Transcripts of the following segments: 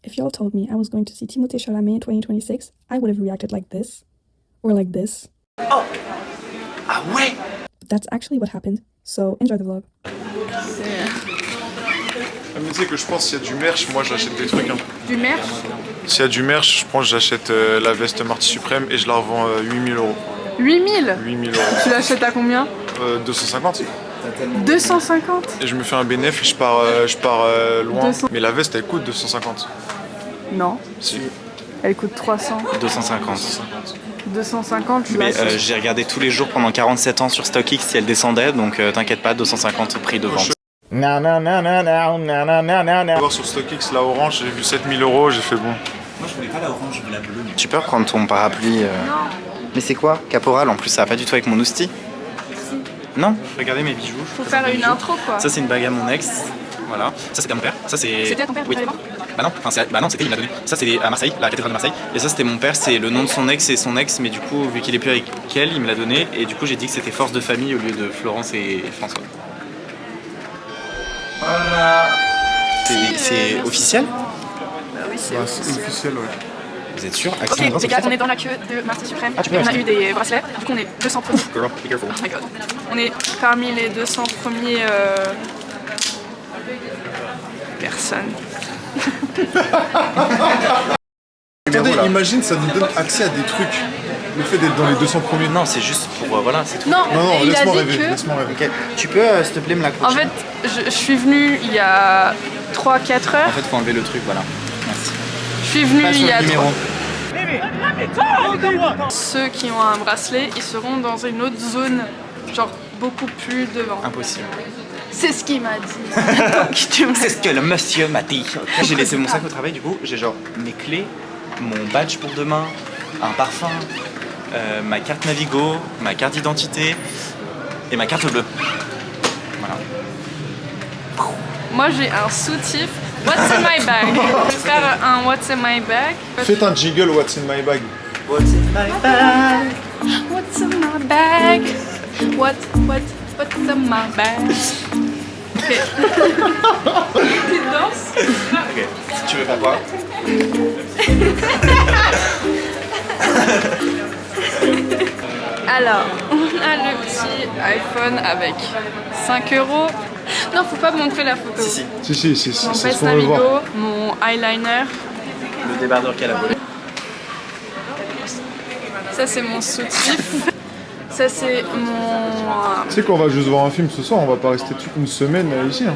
If y'all told me I was going to see Timothée Chalamet in 2026, I would have reacted like this. Or like this. Oh! Ah ouais! But that's actually what happened, so enjoy the vlog. Mais tu sais que je pense s'il y a du merch, moi j'achète des trucs. Hein. Du merch? S'il y a du merch, je pense que j'achète la veste Marty Suprême et je la revends 8000 €. 8000? 8000 €. Tu l'achètes à combien? 250. 250? Et je me fais un bénéf et je pars loin. 200. Mais la veste elle coûte 250. Non. Si. Elle coûte 300. 250. 250, tu Mais l'achètes. j'ai regardé tous les jours pendant 47 ans sur StockX si elle descendait, donc t'inquiète pas, 250 prix de vente. Voir sur StockX la orange, j'ai vu 7000 €, j'ai fait bon. Moi je voulais pas la orange, je voulais la bleue. Tu peux prendre ton parapluie Mais c'est quoi? Caporal, en plus ça va pas du tout avec mon ousti. Non, regardez mes bijoux. Faut faire une intro quoi. Ça c'est une bague à mon ex. Voilà. Ça c'était à mon père. Ça c'est. C'était à ton père, Oui. t'allais voir? Bah non, enfin, bah non, c'était il me l'a donné. Ça c'est à Marseille, la cathédrale de Marseille. Et ça c'était mon père, c'est le nom de son ex et son ex, mais du coup vu qu'il est plus avec elle, il me l'a donné. Et du coup j'ai dit que c'était Force de famille au lieu de Florence et François. Voilà. C'est officiel? Bah oui, c'est officiel, ouais. Vous êtes sûr? Ok, les gars, on est dans la queue de Marty Suprême. Ah, tu peux on a acheter. eu des bracelets. Du coup, on est 200 premiers. Girl, be careful. Oh my god. On est parmi les 200 premiers personnes. Attendez, imagine ça nous donne accès à des trucs. Le fait d'être dans les 200 premiers. Non, c'est juste pour voilà, c'est tout. Non, Non, il a laisse-moi dit rêver, que... laisse-moi rêver. Ok. Tu peux s'il te plaît me En l'accrocher? fait, je suis venue il y a 3-4 heures. En fait, faut enlever le truc, voilà. Merci. Je suis venue Pas sur il y a le numéro. 3... Ceux qui ont un bracelet, ils seront dans une autre zone, genre beaucoup plus devant. Impossible. C'est ce qu'il m'a dit. Donc, tu me- C'est ce que le monsieur m'a dit. J'ai laissé mon sac au travail, du coup, j'ai genre mes clés, mon badge pour demain, un parfum, ma carte Navigo, ma carte d'identité et ma carte bleue. Voilà. Moi j'ai un soutif. What's in my bag? Je vais faire un What's in my bag. Faites un jingle What's in my bag. What's in my bag? What's in my bag? What's in my bag? Ok. Petite danse. Ok, si tu veux pas voir. Alors, on a le petit iPhone avec 5 euros. Non, faut pas me montrer la photo. Si. Si, Mon c'est ce Best qu'on veut Navigo, voir. mon eyeliner. Le débardeur qu'elle a volé. Ça c'est mon soutif. Ça c'est mon... Tu sais qu'on va juste voir un film ce soir, on va pas rester dessus une semaine ici. Hein.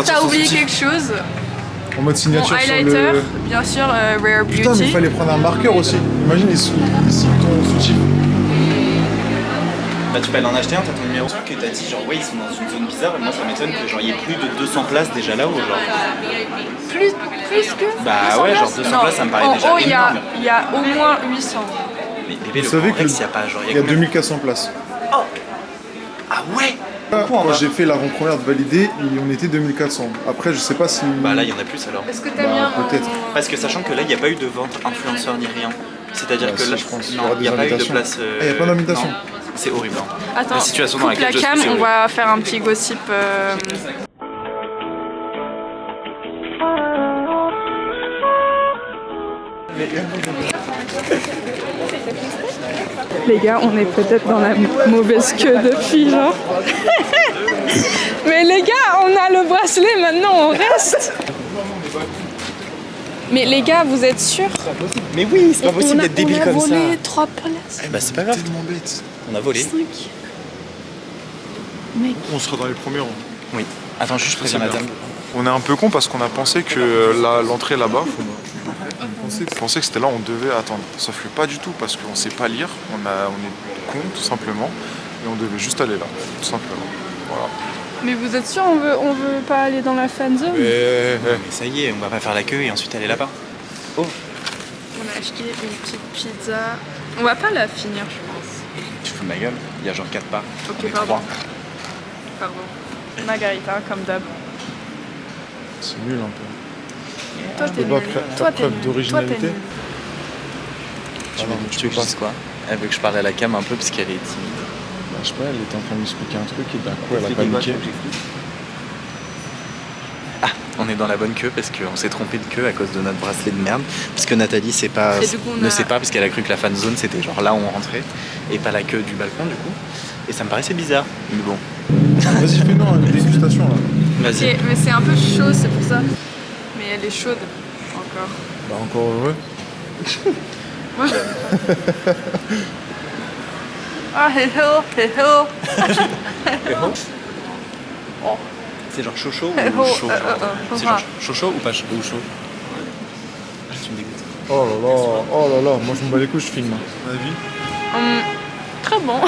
T'as oublié quelque chose? En mode Mon signature sur highlighter, le... bien sûr, Rare Beauty. Putain, mais il fallait prendre un marqueur aussi. Imagine ici ton soutif. Bah tu peux aller en acheter un, t'as ton numéro. Le truc que t'as dit, genre ouais ils sont dans une zone bizarre et moi ça m'étonne que genre il y ait plus de 200 places déjà là-haut genre. Plus que Bah 200 ouais, genre places? 200 Non, places, ça me paraît en déjà haut, il y a- énorme. il y a au moins 800. Mais bébé, Vous le savez Grand que Rex, il y a pas genre il y a combien 2400 places. Ah ouais. Quand j'ai fait l'avant-première de valider, on était 2400. Après, je sais pas si... Bah là il y en a plus alors. Est-ce que t'as mis un... peut-être. Parce que sachant que là il n'y a pas eu de vente influenceur ni rien. C'est-à-dire Bah, que si, là je pense. Il y non, aura il n'y a des pas eu de invitations. place. Ah, il y a pas d'invitation. non. C'est horrible. Hein. Attends, La situation dans coupe laquelle la je cam, suis, c'est on horrible. va faire un petit gossip. Les gars, on est peut-être dans la mauvaise queue de filles, genre. Mais les gars, on a le bracelet, maintenant on reste. Mais les gars, vous êtes sûrs? Mais oui, c'est pas possible d'être débile comme ça. On a volé 3 places. Eh bah c'est pas grave. Tellement bête. On a volé. 5. Mec. On sera dans les premiers rangs. Oui. Attends, juste je préviens madame. On est un peu con parce qu'on a pensé que l'entrée là-bas, on pensait que c'était là où on devait attendre. Sauf que pas du tout parce qu'on sait pas lire, on est con tout simplement et on devait juste aller là, tout simplement. Voilà. Mais vous êtes sûr, on veut pas aller dans la fan zone? Mais ça y est, on va pas faire la queue et ensuite aller là-bas. Oh. On a acheté une petite pizza. On va pas la finir, je pense. Tu fous de ma gueule. Il y a genre 4 parts. Ok, On est pardon. 3. Pardon. Margarita, comme d'hab. C'est nul un peu. Toi, t'es peux pas nul. faire Toi, preuve t'es nul. d'originalité. Toi, t'es nul. Tu veux, non, mais tu tu veux que peux je dise quoi? Elle veut que je parle à la cam un peu parce qu'elle est timide. Bah, je sais pas, elle était en train de m'expliquer un truc et d'un coup elle a paniqué. On est dans la bonne queue parce qu'on s'est trompé de queue à cause de notre bracelet de merde. Parce que Nathalie sait pas, Et du coup, on ne a- sait pas parce qu'elle a cru que la fan zone c'était genre là où on rentrait et pas la queue du balcon du coup. Et ça me paraissait bizarre. Mais bon, Vas-y, fais-nous une dégustation là. vas-y. Ok, mais c'est un peu chaud, c'est pour ça. Mais elle est chaude encore. Bah, encore heureux. Moi, j'aime. Ah, hello. C'est genre chaud chaud Eh, ou oh, chaud C'est genre ça chaud chaud ou pas chaud ou chaud Tu me dégoûtes. Oh là là, moi je me bats les couilles, je filme. Ma vie. Très bon.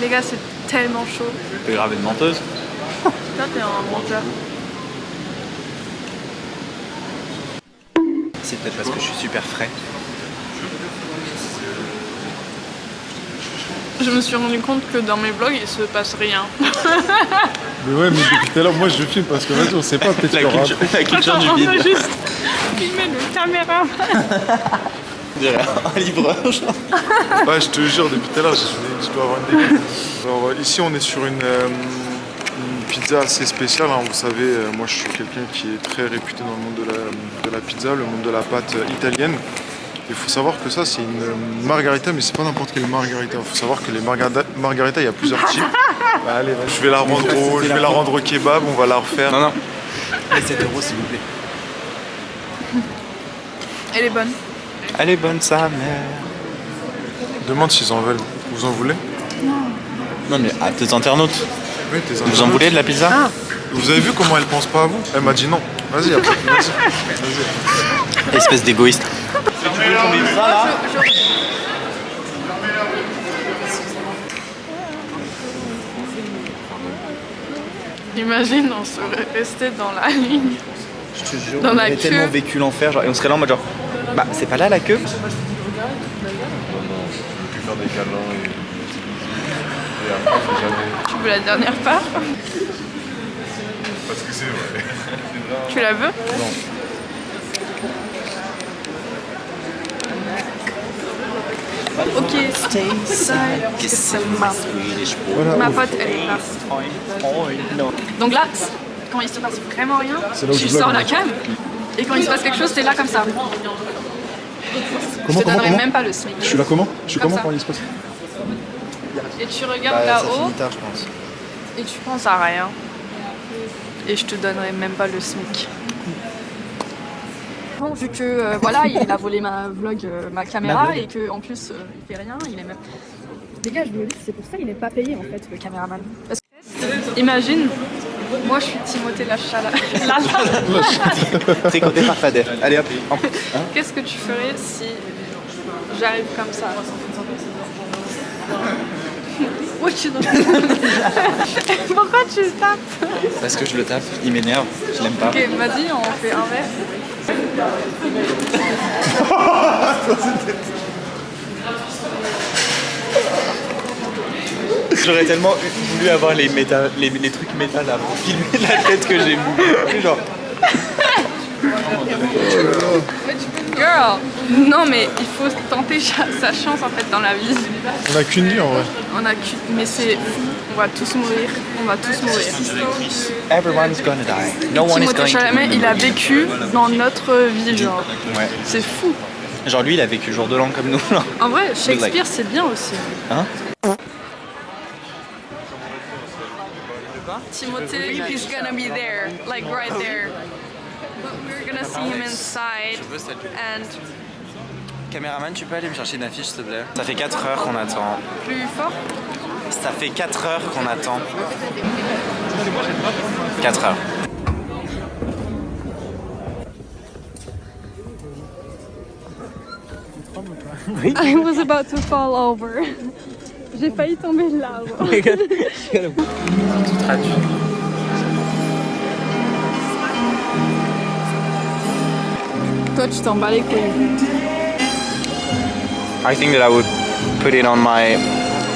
Les gars, c'est tellement chaud. Tu peux graver une menteuse. Toi, t'es un menteur. C'est peut-être parce que je suis super frais. Je me suis rendu compte que dans mes vlogs, il se passe rien. Mais ouais, mais depuis tout à l'heure, moi je filme parce que vas-y, on sait pas, peut-être La qu'il y aura- culture du On vide. a juste filmé le caméra. On dirait un livreur. genre. Ouais, je te jure, depuis tout à l'heure, je dois avoir une dégaine. Alors ici, on est sur une pizza assez spéciale. Hein. Vous savez, moi je suis quelqu'un qui est très réputé dans le monde de la pizza, le monde de la pâte italienne. Il faut savoir que ça, c'est une margarita, mais c'est pas n'importe quelle margarita. Il faut savoir que les margaritas, il y a plusieurs types. Bah, allez, vas-y. Je vais la rendre au kebab, on va la refaire. Non, non. Et 7 € s'il vous plaît. Elle est bonne. Elle est bonne sa mère. Demande s'ils en veulent. Vous en voulez? Non mais à tes internautes. Oui, tes Vous en internautes. voulez de la pizza Vous avez vu comment elle pense pas à vous? Elle m'a dit non. Vas-y, après, vas-y. Espèce d'égoïste. Imagine, on serait resté dans la ligne. Je te jure, Dans on la aurait queue. tellement vécu l'enfer, genre, et on serait là en mode genre, bah c'est pas là la queue. On peut faire des câlins et après, faut jamais. Tu veux la dernière part? Parce que c'est vrai. Tu la veux? Ok, ma pote, elle est là. Donc là, quand il se passe vraiment rien, là où tu je vlog, sors la moi. cam. Et quand il se passe quelque chose, t'es là comme ça. Je te donnerai même pas le SMIC. Je suis là comment? Je suis Comme comment ça. quand il se passe? Et tu regardes là-haut tard je pense. et tu penses à rien. Et je te donnerai même pas le SMIC. Bon, vu que voilà, il a volé ma vlog, ma caméra et que en plus il fait rien, il est même. Les gars, je vous le dis, c'est pour ça qu'il n'est pas payé en fait, le caméraman. Parce que, imagine, moi je suis Timothée Lachala. Tricoté par Fader. Allez hop. Qu'est-ce que tu ferais si j'arrive comme ça? Oh, tu Pourquoi tu tapes? Parce que je le tape, il m'énerve, je l'aime pas. Ok, vas-y, on fait un verre. J'aurais tellement voulu avoir les trucs métal là pour filmer la tête que j'ai moulée. Genre. Girl! Non, mais il faut tenter sa chance en fait dans la vie. On a qu'une vie en vrai. On a mais c'est fou. On va tous mourir. On va tous mourir. Everyone's gonna die. No one is Timothée going Chalamet, il a vécu dans notre vie, genre. Ouais. C'est fou. Genre lui il a vécu jour de l'an comme nous là. En vrai, Shakespeare, c'est bien aussi. Hein? Timothée, he's gonna be there, like right there. But we're gonna see him inside. Je veux celle du And caméraman, tu peux aller me chercher une affiche s'il te plaît? Ça fait 4 heures qu'on attend. plus fort. Ça fait 4 heures qu'on attend. 4 heures. I was about to fall over. J'ai failli tomber là. Tout traduit. Toi, tu t'en bats les couilles. I think that I would put it on my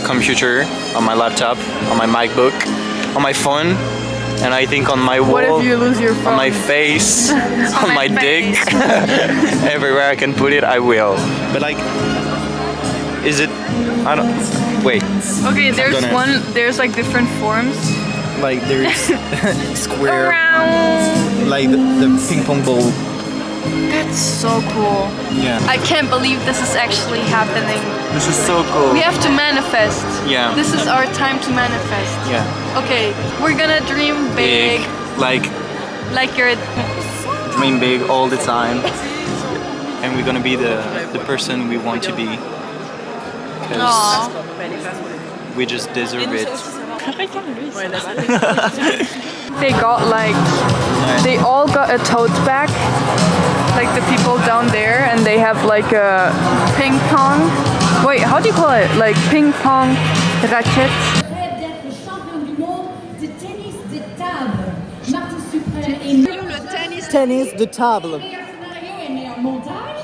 computer, on my laptop, on my MacBook, on my phone, and I think on my What wall, if you lose your phone? on my face, on my my dick, face. everywhere I can put it, I will. But like, is it? I don't. Wait. Okay, Gonna- there's like different forms. like there's square, like the ping pong ball. That's so cool. Yeah. I can't believe this is actually happening. This is so cool. We have to manifest. Yeah. This is our time to manifest. Yeah. Okay, we're gonna dream big. Like You're dream big all the time. And we're gonna be the person we want to be. Because we just deserve it. They got they all got a tote bag, like the people down there, and they have like a ping pong. Wait, how do you call it? Like ping pong racket. Rêve d'être champion du monde de tennis de table. Martin Suprême et le Tennis de table. meilleur scénario et meilleur montage.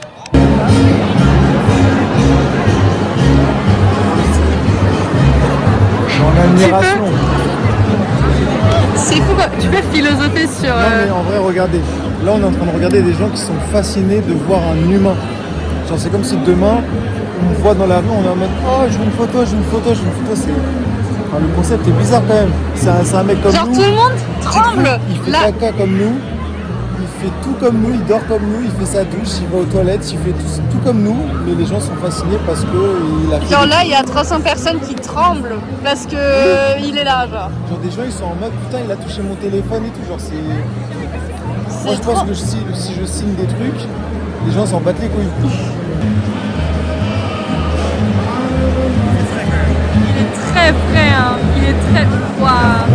En admiration. C'est fou, tu peux philosopher sur. Non mais en vrai, regardez. Là, on est en train de regarder des gens qui sont fascinés de voir un humain. Genre, c'est comme si demain, on me voit dans la rue, on est en mode oh, je veux une photo, je veux une photo, je veux une photo. Enfin, le concept est bizarre quand même. C'est un mec comme Genre nous. tout le monde tremble. Il fait Là, caca comme nous. Il fait tout comme nous, il dort comme nous, il fait sa douche, il va aux toilettes, il fait tout comme nous. Mais les gens sont fascinés parce qu'il a fait. genre là, il y a 300 personnes qui tremblent parce que il est là, genre. Genre des gens ils sont en mode putain il a touché mon téléphone et tout, genre c'est... Moi je pense que si je signe des trucs, les gens s'en battent les couilles. Il est très frais, hein. Il est très. Waouh.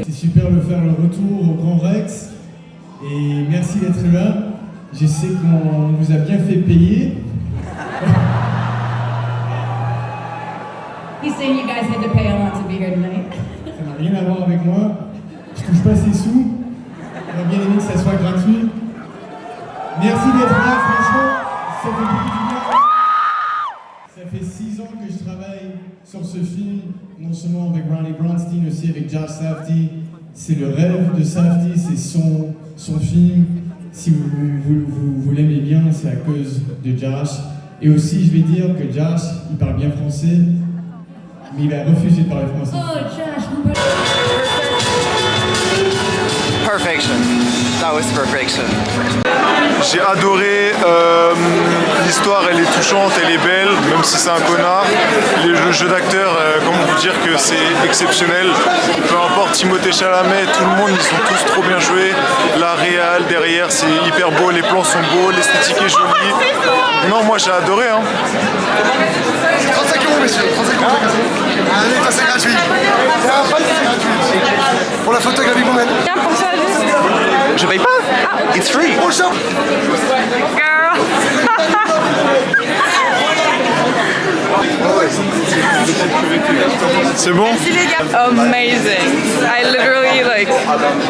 C'est super de faire le retour au Grand Rex et merci d'être là. Je sais qu'on vous a bien fait payer. He's saying you guys had to pay a lot to be here tonight. Ça n'a rien à voir avec moi. Je touche pas ces sous. J'aurais bien aimé que ça soit gratuit. Merci d'être là, franchement. Ça fait beaucoup du bien. Ça fait 6 ans que je travaille sur ce film, non seulement avec Ronnie Bronstein, aussi avec Josh Safdie. C'est le rêve de Safdie, c'est son film. Si vous l'aimez bien, c'est à cause de Josh. Et aussi, je vais dire que Josh, il parle bien français, mais il va refuser de parler français. Oh, Josh, we were... Perfection. That was perfection. J'ai adoré, l'histoire elle est touchante, elle est belle, même si c'est un connard. Le jeu d'acteur, comment vous dire que c'est exceptionnel. Peu importe, Timothée Chalamet, tout le monde, ils sont tous trop bien joués. La réal derrière, c'est hyper beau, les plans sont beaux, l'esthétique est jolie. Non, moi j'ai adoré. Hein. 35 euros, messieurs, 35 euros. Allez, ça c'est gratuit. C'est un pass, c'est gratuit. Pour la photo avec la Big Woman. Je paye pas. It's free. Prochain. Girl. C'est bon? Amazing. I literally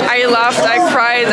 I laughed, I cried,